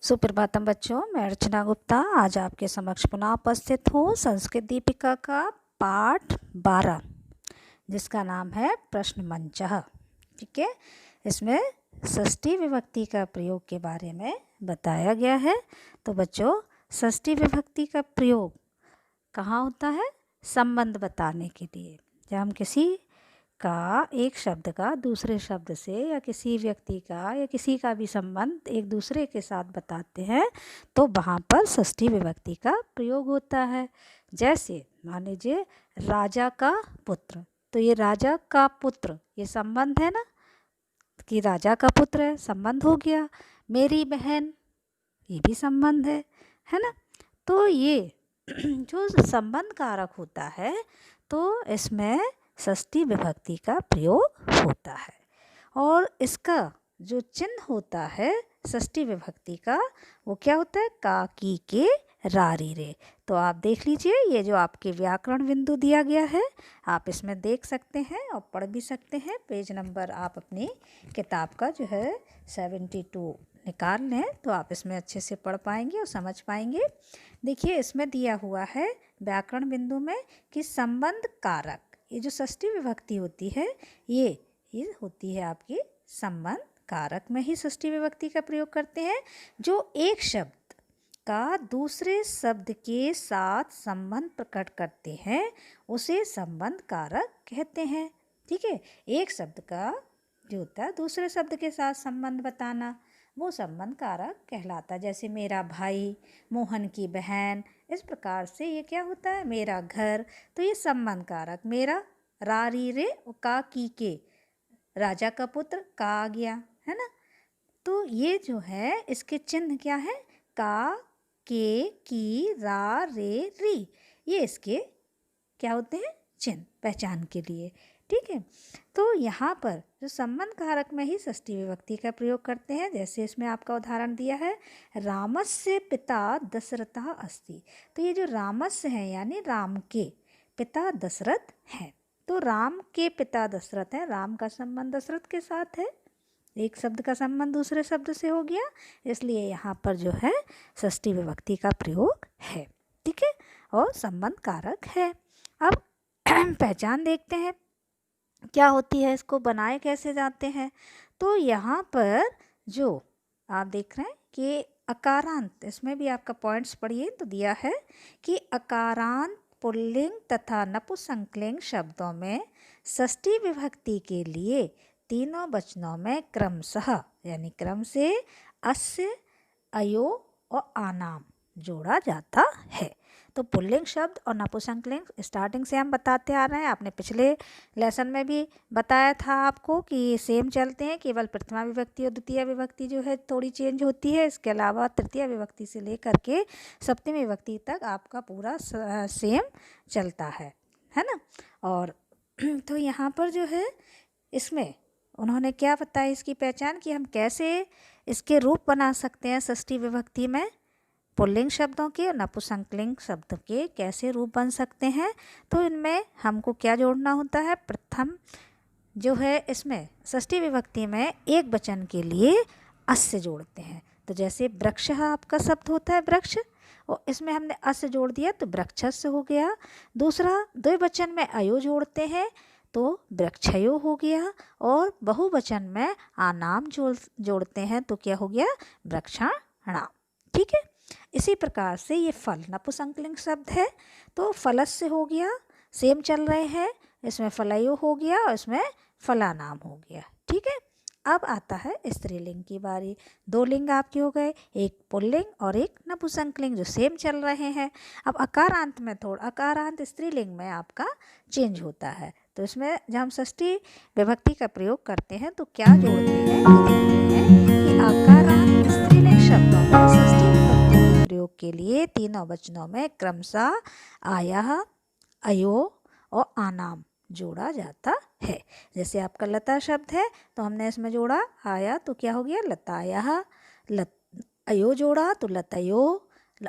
सुप्रभातम बच्चों, मैं अर्चना गुप्ता आज आपके समक्ष पुनः उपस्थित हूँ संस्कृत दीपिका का पाठ 12 जिसका नाम है प्रश्न मंचः। ठीक है, इसमें षष्ठी विभक्ति का प्रयोग के बारे में बताया गया है। तो बच्चों, षष्ठी विभक्ति का प्रयोग कहाँ होता है? संबंध बताने के लिए। जब हम किसी का एक शब्द का दूसरे शब्द से या किसी व्यक्ति का या किसी का भी संबंध एक दूसरे के साथ बताते हैं तो वहाँ पर षष्ठी विभक्ति का प्रयोग होता है। जैसे मान लीजिए राजा का पुत्र, तो ये राजा का पुत्र ये संबंध है ना, कि राजा का पुत्र है, संबंध हो गया। मेरी बहन ये भी संबंध है ना। तो ये जो संबंध कारक होता है तो इसमें षष्ठी विभक्ति का प्रयोग होता है। और इसका जो चिन्ह होता है षष्ठी विभक्ति का वो क्या होता है? का, की, के, रारी, रे। तो आप देख लीजिए, ये जो आपके व्याकरण बिंदु दिया गया है आप इसमें देख सकते हैं और पढ़ भी सकते हैं। पेज नंबर आप अपनी किताब का जो है 72 निकाल लें तो आप इसमें अच्छे से पढ़ पाएंगे और समझ पाएंगे। देखिए, इसमें दिया हुआ है व्याकरण बिंदु में कि संबंध कारक, ये जो षष्ठी विभक्ति होती है ये होती है आपकी संबंध कारक में ही षष्ठी विभक्ति का प्रयोग करते हैं। जो एक शब्द का दूसरे शब्द के साथ संबंध प्रकट करते हैं उसे संबंध कारक कहते हैं। ठीक है, एक शब्द का जो होता है दूसरे शब्द के साथ संबंध बताना वो संबंध कारक कहलाता है। जैसे मेरा भाई, मोहन की बहन, इस प्रकार से ये क्या होता है? मेरा घर, तो ये संबंध कारक। मेरा, रारी, रे, का, की, के, राजा का पुत्र, का आ गया है ना। तो ये जो है इसके चिन्ह क्या है? का, के, की, रा, रे, री, ये इसके क्या होते हैं? चिन्ह, पहचान के लिए। ठीक है, तो यहाँ पर जो संबंध कारक में ही षष्ठी विभक्ति का प्रयोग करते हैं। जैसे इसमें आपका उदाहरण दिया है, रामस्य पिता दशरथः अस्ति। तो ये जो रामस्य है यानी राम के पिता दशरथ हैं। तो राम के पिता दशरथ हैं, राम का संबंध दशरथ के साथ है, एक शब्द का संबंध दूसरे शब्द से हो गया, इसलिए यहाँ पर जो है षष्ठी विभक्ति का प्रयोग है। ठीक है, और संबंध कारक है। अब पहचान देखते हैं क्या होती है, इसको बनाए कैसे जाते हैं। तो यहाँ पर जो आप देख रहे हैं कि अकारांत, इसमें भी आपका पॉइंट्स पढ़िए तो दिया है कि अकारांत पुल्लिंग तथा नपुंसकलिंग शब्दों में षष्ठी विभक्ति के लिए तीनों वचनों में क्रमशः यानी क्रम से अस्य, अयो और आनाम जोड़ा जाता है। तो पुल्लिंग शब्द और नपुंसकलिंग स्टार्टिंग से हम बताते आ रहे हैं। आपने पिछले लेसन में भी बताया था आपको कि सेम चलते हैं, केवल प्रथमा विभक्ति और द्वितीय विभक्ति जो है थोड़ी चेंज होती है। इसके अलावा तृतीय विभक्ति से लेकर के सप्तमी विभक्ति तक आपका पूरा सेम चलता है ना। और तो यहाँ पर जो है इसमें उन्होंने क्या बताया इसकी पहचान कि हम कैसे इसके रूप बना सकते हैं षष्ठी विभक्ति में, पुल्लिंग शब्दों के और नपुंसकलिंग शब्द के कैसे रूप बन सकते हैं। तो इनमें हमको क्या जोड़ना होता है? प्रथम जो है इसमें षष्ठी विभक्ति में एक वचन के लिए अस्य जोड़ते हैं। तो जैसे वृक्ष आपका शब्द होता है वृक्ष, और इसमें हमने अस्य जोड़ दिया तो वृक्षस्य हो गया। दूसरा द्विवचन में अयो जोड़ते हैं तो वृक्षयो हो गया। और बहुवचन में आनाम जोड़ते हैं तो क्या हो गया? वृक्षाणाम। ठीक है, इसी प्रकार से ये फल नपुंसकलिंग शब्द है तो फलस्य हो गया, सेम चल रहे हैं। इसमें फलयो हो गया और इसमें फलानाम हो गया। ठीक है, अब आता है स्त्रीलिंग की बारी। दो लिंग आपके हो गए, एक पुल्लिंग और एक नपुंसकलिंग जो सेम चल रहे हैं। अब अकारांत में थोड़ा, अकारांत स्त्रीलिंग में आपका चेंज होता है। तो इसमें जब हम षष्ठी विभक्ति का प्रयोग करते हैं तो क्या जोड़ते हैं, ये देखते हैं कि अकारांत स्त्रीलिंग शब्दों में षष्ठी विभक्ति के प्रयोग के लिए तीनों वचनों में क्रमशः आया, अयो और आनाम जोड़ा जाता है। जैसे आपका लता शब्द है तो हमने इसमें जोड़ा आया तो क्या हो गया? लताया। अयो जोड़ा तो लतयो,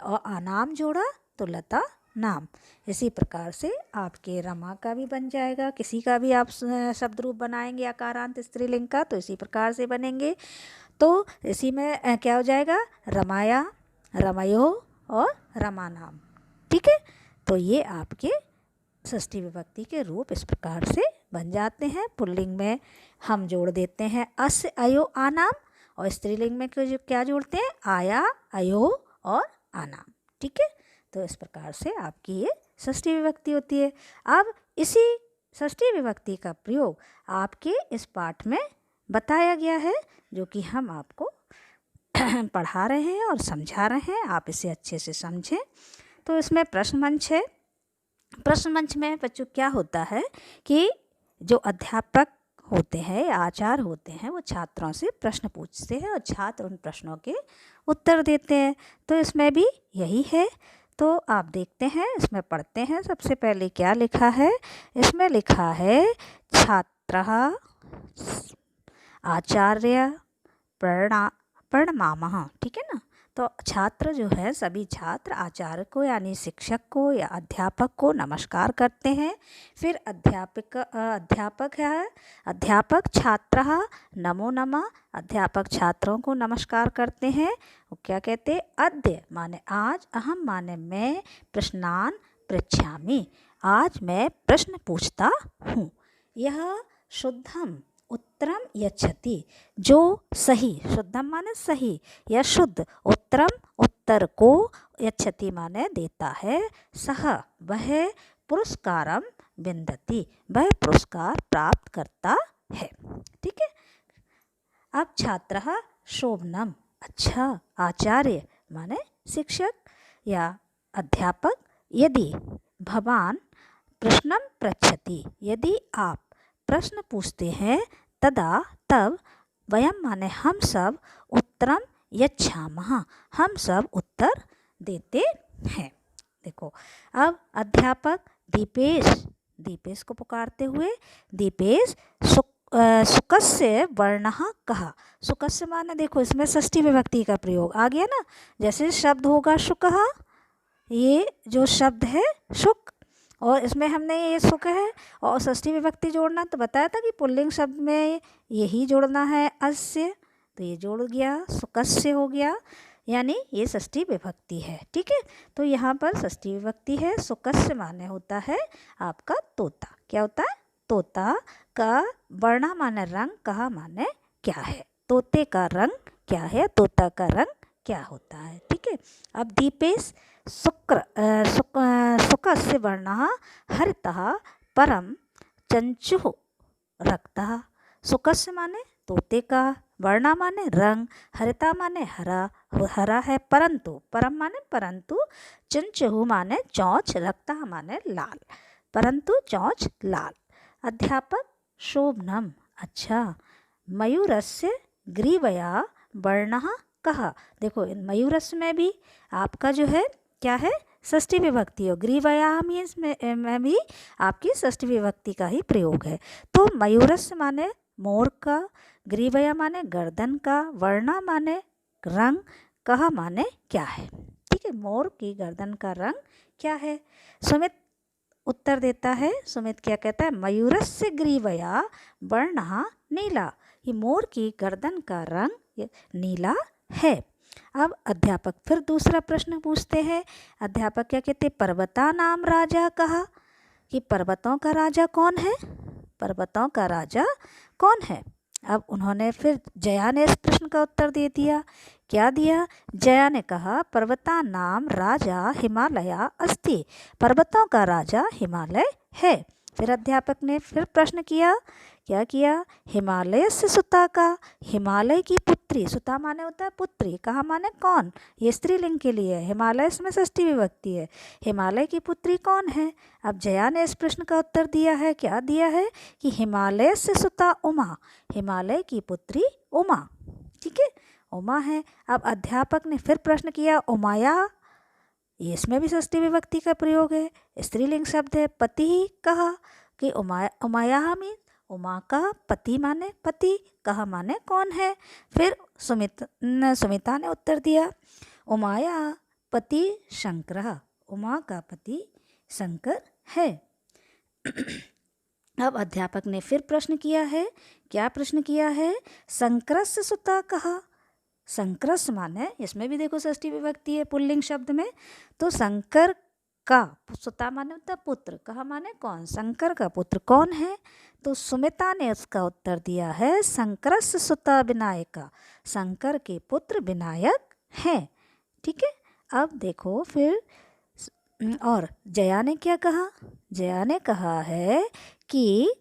और आनाम जोड़ा तो लता नाम। इसी प्रकार से आपके रमा का भी बन जाएगा। किसी का भी आप शब्द रूप बनाएंगे अकारांत स्त्रीलिंग का तो इसी प्रकार से बनेंगे। तो इसी में क्या हो जाएगा, रमाया, रमयो और रमानाम। ठीक है, तो ये आपके षष्ठी विभक्ति के रूप इस प्रकार से बन जाते हैं। पुल्लिंग में हम जोड़ देते हैं अस, अयो, आनाम, और स्त्रीलिंग में क्या जोड़ते हैं, आया, अयो और आनाम। ठीक है, तो इस प्रकार से आपकी ये षष्ठी विभक्ति होती है। अब इसी षष्ठी विभक्ति का प्रयोग आपके इस पाठ में बताया गया है, जो कि हम आपको पढ़ा रहे हैं और समझा रहे हैं। आप इसे अच्छे से समझें। तो इसमें प्रश्न मंच है। प्रश्न मंच में बच्चों क्या होता है कि जो अध्यापक होते हैं, आचार्य होते हैं, वो छात्रों से प्रश्न पूछते हैं और छात्र उन प्रश्नों के उत्तर देते हैं। तो इसमें भी यही है। तो आप देखते हैं, इसमें पढ़ते हैं। सबसे पहले क्या लिखा है, इसमें लिखा है छात्रः आचार्य प्रणमामः। ठीक है ना, तो छात्र जो है, सभी छात्र आचार्य को यानी शिक्षक को या अध्यापक को नमस्कार करते हैं। फिर अध्यापक है, अध्यापक छात्रः नमो नमः, अध्यापक छात्रों को नमस्कार करते हैं। वो क्या कहते हैं, अद्य माने आज, अहम माने मैं, प्रश्नान पृच्छामि, आज मैं प्रश्न पूछता हूँ। यह शुद्धम उत्तरम यच्छति, जो सही, शुद्धम माने सही या शुद्ध, उत्तरम उत्तर को, यच्छति माने देता है, सह वह, पुरस्कारम विन्दति वह पुरस्कार प्राप्त करता है। ठीक है, अब छात्रः शोभनम अच्छा, आचार्य माने शिक्षक या अध्यापक, यदि भवान प्रश्नम पृच्छति यदि आप प्रश्न पूछते हैं, तदा तब, वयम माने हम सब, उत्तरम यच्छामः हम सब उत्तर देते हैं। देखो, अब अध्यापक दीपेश को पुकारते हुए, दीपेश सुकस्य वर्णः कः, सुकस्य माने देखो इसमें षष्ठी विभक्ति का प्रयोग आ गया ना। जैसे शब्द होगा शुकः, ये जो शब्द है शुक, और इसमें हमने ये सुख है और षष्ठी विभक्ति जोड़ना, तो बताया था कि पुल्लिंग शब्द में यही जोड़ना है अस्य, तो ये जोड़ गया, सुकस्य हो गया, यानी ये षष्ठी विभक्ति है। ठीक है, तो यहाँ पर षष्ठी विभक्ति है। सुकस्य माने होता है आपका तोता। क्या होता है, तोता का, वर्णा माने रंग, कहा माने क्या है, तोते का रंग क्या है, तोता का रंग क्या होता है। ठीक है, अब दीपेश सुकस्य वर्णः हरितः परम चंचुः रक्तः। सुकस्य माने तोते का, वर्णा माने रंग, हरिता माने हरा, हरा है, परंतु, परम माने परंतु, चंचुः माने चौंच, रक्तः माने लाल, परंतु चौंच लाल। अध्यापक शोभनम अच्छा, मयूरस्य ग्रीवया वर्णः कः। देखो, मयूरस्य में भी आपका जो है क्या है, षष्ठी विभक्ति हो, ग्रीवया मीन्स में भी आपकी षष्ठी विभक्ति का ही प्रयोग है। तो मयूरस्य माने मोर का, ग्रीवया माने गर्दन का, वर्णा माने रंग, कहा माने क्या है। ठीक है, मोर की गर्दन का रंग क्या है। सुमित उत्तर देता है, सुमित क्या कहता है, मयूरस्य ग्रीवया वर्णः नीला, ये मोर की गर्दन का रंग नीला है। अब अध्यापक फिर दूसरा प्रश्न पूछते हैं। अध्यापक क्या कहते हैं, पर्वता नाम राजा कहा, कि पर्वतों का राजा कौन है, पर्वतों का राजा कौन है। अब उन्होंने फिर, जया ने इस प्रश्न का उत्तर दे दिया। क्या दिया, जया ने कहा पर्वता नाम राजा हिमालया अस्ति, पर्वतों का राजा हिमालय है। फिर अध्यापक ने फिर प्रश्न किया, क्या किया, हिमालय से सुता का, हिमालय की पुत्री, सुता माने होता है पुत्री, कहा माने कौन, ये स्त्रीलिंग के लिए है, हिमालय में षष्ठी विभक्ति है, हिमालय की पुत्री कौन है। अब जया ने इस प्रश्न का उत्तर दिया है, क्या दिया है, कि हिमालय से सुता उमा, हिमालय की पुत्री उमा। ठीक है, उमा है। अब अध्यापक ने फिर प्रश्न किया, उमाया, ये इसमें भी षष्ठी विभक्ति का प्रयोग है, स्त्रीलिंग शब्द है, पति कहा, कि उमाया मीन उमा का पति माने पति, कहा माने कौन है। फिर सुमिता ने उत्तर दिया, उमाया पति शंकर, उमा का पति शंकर है। अब अध्यापक ने फिर प्रश्न किया है, क्या प्रश्न किया है, शंकरस्य सुता कहा, संक्रस माने, इसमें भी देखो षष्ठी विभक्ति है पुल्लिंग शब्द में, तो शंकर का, सुता माने होता पुत्र, कहा माने कौन, शंकर का पुत्र कौन है, तो सुमिता ने उसका उत्तर दिया है शंकरस्य सुता विनायका, शंकर के पुत्र विनायक हैं। ठीक है, अब देखो फिर और जया ने क्या कहा, जया ने कहा है कि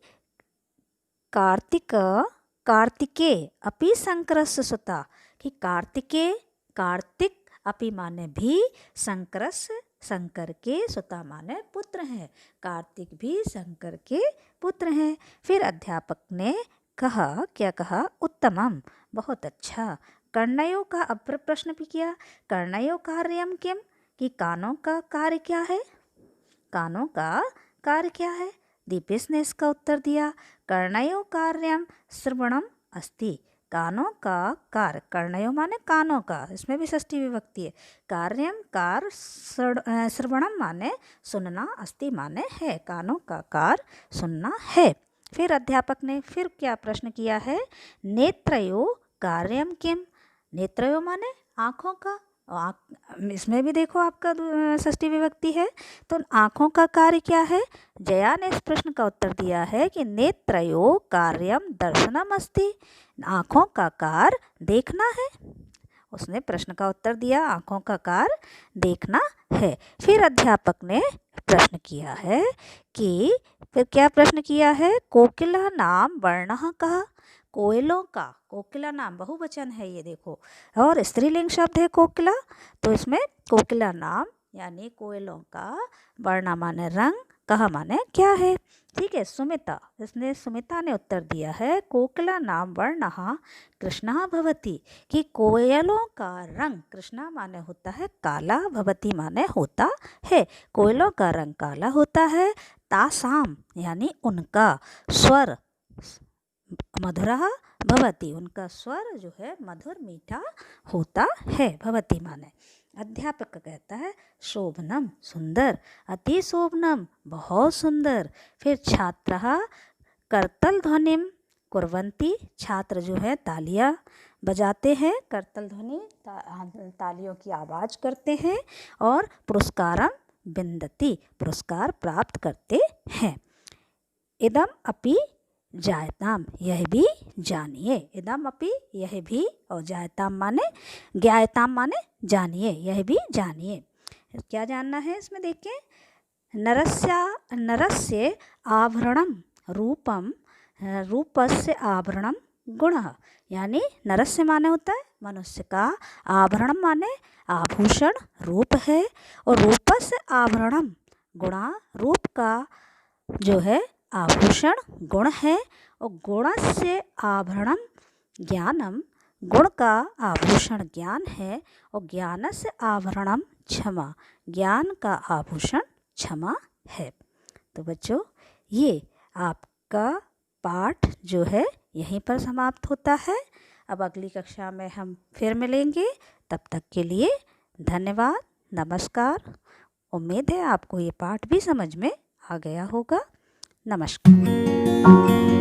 कार्तिके अपि शंकरस्य सुता, कि कार्तिक अपि माने भी, शंकरस्य शंकर के, सुता माने पुत्र हैं, कार्तिक भी शंकर के पुत्र हैं। फिर अध्यापक ने कहा, क्या कहा, उत्तमम, बहुत अच्छा। कर्णयो का अपर प्रश्न भी किया, कर्णयो कार्यम किम, कि कानों का कार्य क्या है, कानों का कार्य क्या है। दीपेश ने इसका उत्तर दिया, कर्णयो कार्यम श्रवणम अस्ति, कानों का कार्य, कर्णयो माने कानों का, इसमें भी षष्ठी विभक्ति है, कार्यम कार, श्रवणम माने सुनना, अस्ति माने है, कानों का कार्य सुनना है। फिर अध्यापक ने फिर क्या प्रश्न किया है, नेत्रयो कार्यम किम, नेत्रयो माने आँखों का, इसमें भी देखो आपका षष्ठी विभक्ति है, तो आँखों का कार्य क्या है। जया ने इस प्रश्न का उत्तर दिया है कि नेत्रयो कार्यम दर्शनम अस्ति, आँखों का कार्य देखना है, उसने प्रश्न का उत्तर दिया आँखों का कार्य देखना है। फिर अध्यापक ने प्रश्न किया है कि, फिर क्या प्रश्न किया है, कोकिला नाम वर्णः कः, कोयलों का, कोकिला नाम बहुवचन है ये देखो, और स्त्रीलिंग शब्द है कोकिला, तो इसमें कोकिला नाम यानी कोयलों का, वर्ण माने रंग, कहा माने क्या है। ठीक है, सुमिता ने उत्तर दिया है कोकिला नाम वर्णः कृष्णः भवति, कि कोयलों का रंग, कृष्णा माने होता है काला, भवति माने होता है, कोयलों का रंग काला होता है, तासाम यानी उनका, स्वर मधुरः भवति, उनका स्वर जो है मधुर मीठा होता है, भवति माने। अध्यापक कहता है शोभनम सुंदर, अति शोभनम बहुत सुंदर। फिर छात्रः करतल ध्वनिम कुर्वन्ति, छात्र जो है तालियां बजाते हैं, करतल ध्वनि तालियों की आवाज़ करते हैं, और पुरस्कारम विन्दति, पुरस्कार प्राप्त करते हैं। इदम अपि जायताम, यह भी जानिए, इदम अपि यह भी, और जायताम माने ज्ञायताम माने जानिए, यह भी जानिए। क्या जानना है इसमें देखिए, नरस्य आभरणम रूपम, रूपस्य आभरणम गुणः, यानी नरस्य माने होता है मनुष्य का, आभरणम माने आभूषण रूप है, और रूपस्य आभरणम गुणा, रूप का जो है आभूषण गुण है, और गुणस्य आभरणम ज्ञानम, गुण का आभूषण ज्ञान है, और ज्ञानस्य आभरणम क्षमा, ज्ञान का आभूषण क्षमा है। तो बच्चों ये आपका पाठ जो है यहीं पर समाप्त होता है। अब अगली कक्षा में हम फिर मिलेंगे, तब तक के लिए धन्यवाद, नमस्कार। उम्मीद है आपको ये पाठ भी समझ में आ गया होगा। नमस्कार।